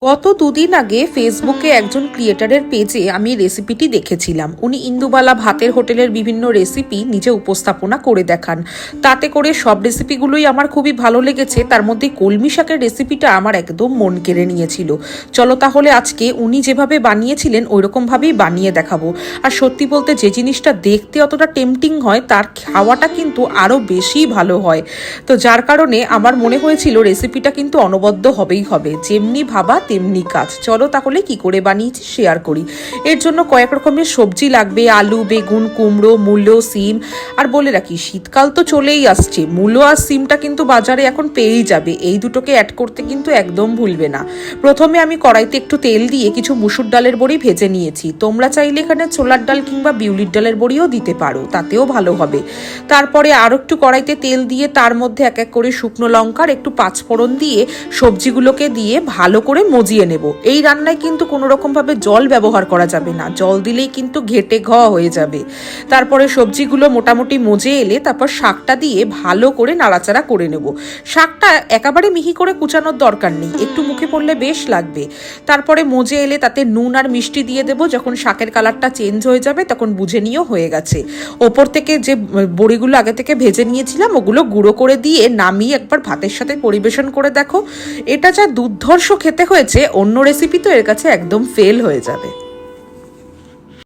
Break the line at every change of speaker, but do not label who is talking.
গত দুদিন আগে ফেসবুকে একজন ক্রিয়েটারের পেজে আমি রেসিপিটি দেখেছিলাম। উনি ইন্দুবালা ভাতের হোটেলের বিভিন্ন রেসিপি নিজে উপস্থাপনা করে দেখান। তাতে করে সব রেসিপিগুলোই আমার খুবই ভালো লেগেছে। তার মধ্যে কলমি শাকের রেসিপিটা আমার একদম মন কেড়ে নিয়েছিল। চলো তাহলে আজকে উনি যেভাবে বানিয়েছিলেন ওইরকমভাবেই বানিয়ে দেখাবো। আর সত্যি বলতে যে জিনিসটা দেখতে অতটা টেম্পটিং হয় তার খাওয়াটা কিন্তু আরও বেশি ভালো হয়। তো যার কারণে আমার মনে হয়েছিল রেসিপিটা কিন্তু অনবদ্য হবেই হবে, যেমনি ভাবা তেমনি কাজ। চলো তাহলে কি করে বানিয়েছি শেয়ার করি। এর জন্য কয়েক রকমের সবজি লাগবে, আলু, বেগুন, কুমড়ো, মূলো, সিম। আর বলে রাখি শীতকাল তো চলেই আসছে, মূলো আর সিমটা কিন্তু বাজারে এখন পেয়েই যাবে। এই দুটোকে অ্যাড করতে কিন্তু একদম ভুলবে না। প্রথমে আমি কড়াইতে একটু তেল দিয়ে কিছু মুসুর ডালের বড়ি ভেজে নিয়েছি। তোমরা চাইলে এখানে ছোলার ডাল কিংবা বিউলির ডালের বড়িও দিতে পারো, তাতেও ভালো হবে। তারপরে আরো একটু কড়াইতে তেল দিয়ে তার মধ্যে এক এক করে শুকনো লঙ্কার একটু পাঁচফোড়ন দিয়ে সবজিগুলোকে দিয়ে ভালো করে মজিয়ে নেব। এই রান্নায় কিন্তু কোনো রকম ভাবে জল ব্যবহার করা যাবে না, জল দিলেই কিন্তু ঘেটে ঘ হয়ে যাবে। তারপরে সবজিগুলো মোটামুটি মজে এলে তারপর শাকটা দিয়ে ভালো করে নাড়াচাড়া করে নেব। শাকটা একেবারে মিহি করে কুচানোর দরকার নেই, একটু মুখে পড়লে বেশ লাগবে। তারপরে মজে এলে তাতে নুন আর মিষ্টি দিয়ে দেবো। যখন শাকের কালারটা চেঞ্জ হয়ে যাবে তখন বুঝে নিয়েও হয়ে গেছে। ওপর থেকে যে বড়িগুলো আগে থেকে ভেজে নিয়েছিলাম ওগুলো গুঁড়ো করে দিয়ে নামিয়ে একবার ভাতের সাথে পরিবেশন করে দেখো। এটা যা দুর্ধর্ষ খেতে হয়েছে, অন্য রেসিপি তো এর কাছে একদম ফেল হয়ে যাবে।